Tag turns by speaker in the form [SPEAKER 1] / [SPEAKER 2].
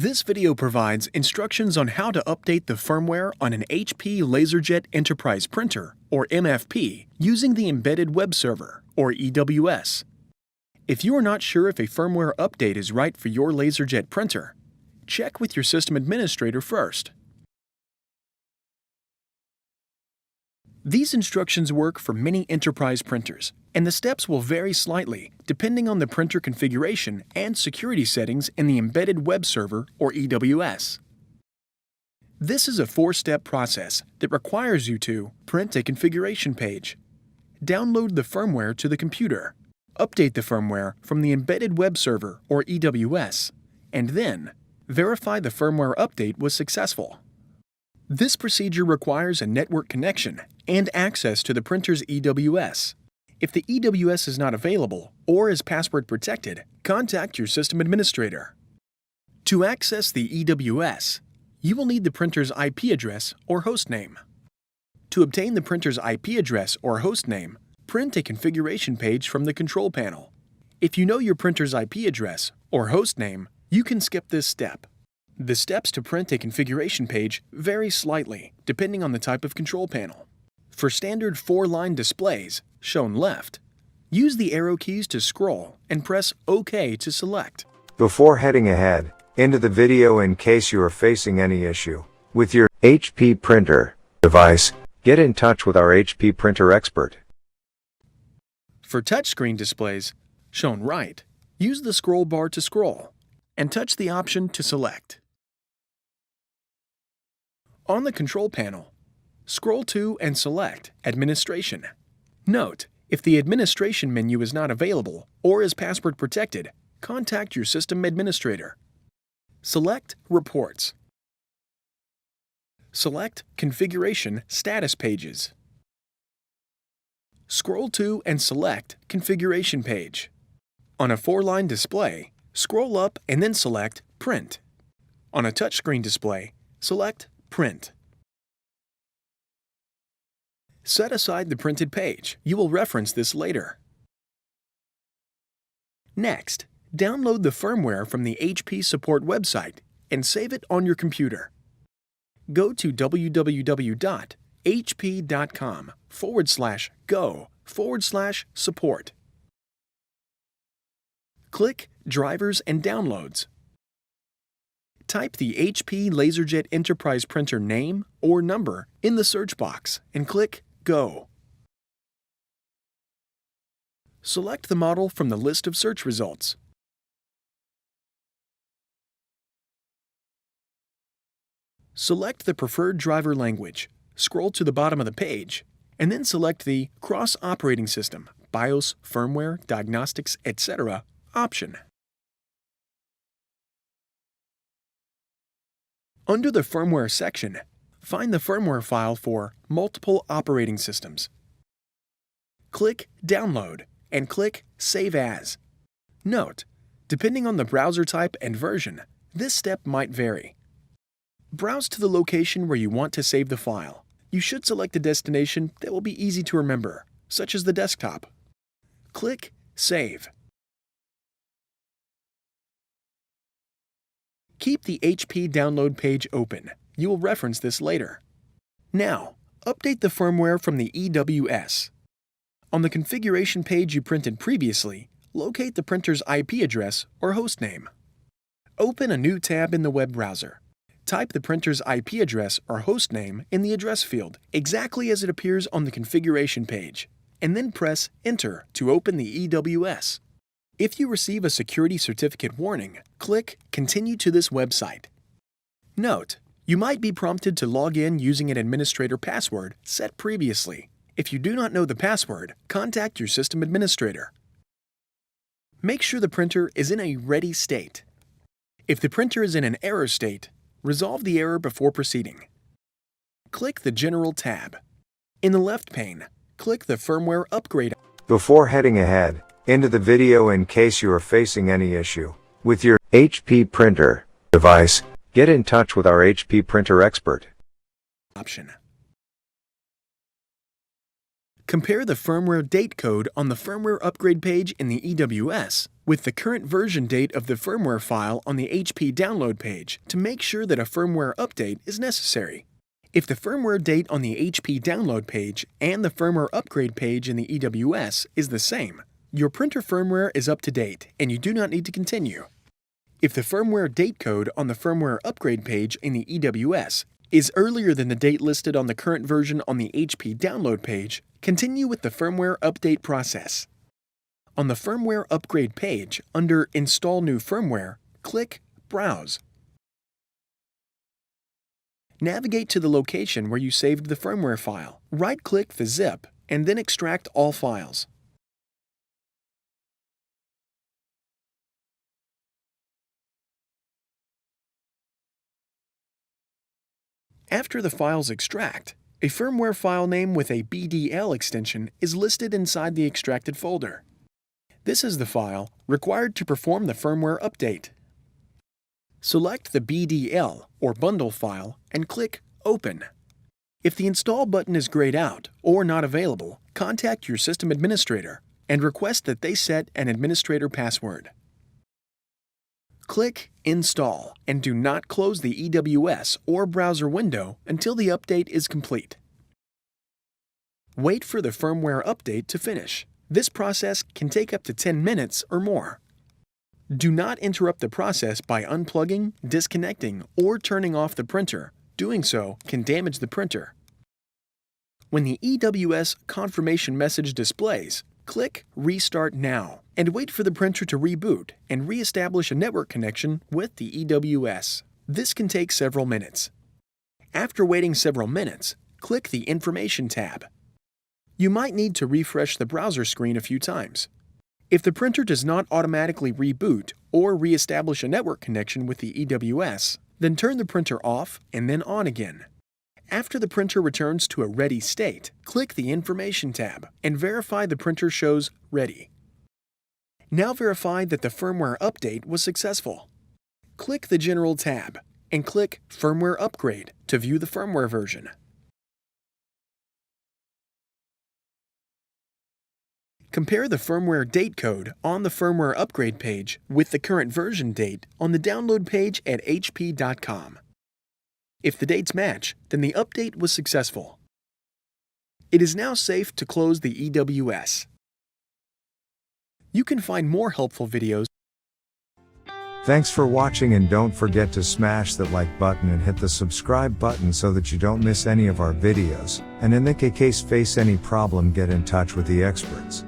[SPEAKER 1] This video provides instructions on how to update the firmware on an HP LaserJet Enterprise printer, or MFP, using the Embedded Web Server, or EWS. If you are not sure if a firmware update is right for your LaserJet printer, check with your system administrator first. These instructions work for many enterprise printers, and the steps will vary slightly depending on the printer configuration and security settings in the Embedded Web Server, or EWS. This is a four-step process that requires you to print a configuration page, download the firmware to the computer, update the firmware from the Embedded Web Server, or EWS, and then verify the firmware update was successful. This procedure requires a network connection and access to the printer's EWS. If the EWS is not available or is password protected, contact your system administrator. To access the EWS, you will need the printer's IP address or hostname. To obtain the printer's IP address or hostname, print a configuration page from the control panel. If you know your printer's IP address or hostname, you can skip this step. The steps to print a configuration page vary slightly depending on the type of control panel. For standard 4-line displays, shown left, use the arrow keys to scroll and press OK to select.
[SPEAKER 2] Before heading ahead into the video, in case you are facing any issue with your HP printer device, get in touch with our HP printer expert.
[SPEAKER 1] For touchscreen displays, shown right, use the scroll bar to scroll and touch the option to select. On the control panel, scroll to and select Administration. Note, if the Administration menu is not available or is password protected, contact your system administrator. Select Reports. Select Configuration Status Pages. Scroll to and select Configuration Page. On a 4-line display, scroll up and then select Print. On a touchscreen display, select Print. Set aside the printed page. You will reference this later. Next, download the firmware from the HP support website and save it on your computer. Go to www.hp.com/go/support. Click Drivers and Downloads. Type the HP LaserJet Enterprise printer name or number in the search box and click Go. Select the model from the list of search results. Select the preferred driver language, scroll to the bottom of the page, and then select the Cross Operating System, BIOS, Firmware, Diagnostics, etc. option. Under the Firmware section, find the firmware file for multiple operating systems. Click Download and click Save As. Note, depending on the browser type and version, this step might vary. Browse to the location where you want to save the file. You should select a destination that will be easy to remember, such as the desktop. Click Save. Keep the HP download page open. You will reference this later. Now, update the firmware from the EWS. On the configuration page you printed previously, locate the printer's IP address or hostname. Open a new tab in the web browser. Type the printer's IP address or hostname in the address field exactly as it appears on the configuration page, and then press Enter to open the EWS. If you receive a security certificate warning, click Continue to this website. Note, you might be prompted to log in using an administrator password set previously. If you do not know the password, contact your system administrator. Make sure the printer is in a ready state. If the printer is in an error state, resolve the error before proceeding. Click the General tab. In the left pane, click the Firmware Upgrade.
[SPEAKER 2] Before heading ahead into the video, in case you are facing any issue with your HP printer device, get in touch with our HP printer expert.
[SPEAKER 1] Option. Compare the firmware date code on the firmware upgrade page in the EWS with the current version date of the firmware file on the HP download page to make sure that a firmware update is necessary. If the firmware date on the HP download page and the firmware upgrade page in the EWS is the same, your printer firmware is up to date and you do not need to continue. If the firmware date code on the firmware upgrade page in the EWS is earlier than the date listed on the current version on the HP download page, continue with the firmware update process. On the firmware upgrade page, under Install New Firmware, click Browse. Navigate to the location where you saved the firmware file. Right-click the zip and then extract all files. After the files extract, a firmware file name with a BDL extension is listed inside the extracted folder. This is the file required to perform the firmware update. Select the BDL or bundle file and click Open. If the Install button is grayed out or not available, contact your system administrator and request that they set an administrator password. Click Install and do not close the EWS or browser window until the update is complete. Wait for the firmware update to finish. This process can take up to 10 minutes or more. Do not interrupt the process by unplugging, disconnecting, or turning off the printer. Doing so can damage the printer. When the EWS confirmation message displays, click Restart Now and wait for the printer to reboot and re-establish a network connection with the EWS. This can take several minutes. After waiting several minutes, click the Information tab. You might need to refresh the browser screen a few times. If the printer does not automatically reboot or re-establish a network connection with the EWS, then turn the printer off and then on again. After the printer returns to a ready state, click the Information tab and verify the printer shows Ready. Now verify that the firmware update was successful. Click the General tab and click Firmware Upgrade to view the firmware version. Compare the firmware date code on the firmware upgrade page with the current version date on the download page at hp.com. If the dates match, then the update was successful. It is now safe to close the EWS. You can find more helpful videos.
[SPEAKER 2] Thanks for watching, and don't forget to smash that like button and hit the subscribe button so that you don't miss any of our videos. And in the case face any problem, get in touch with the experts.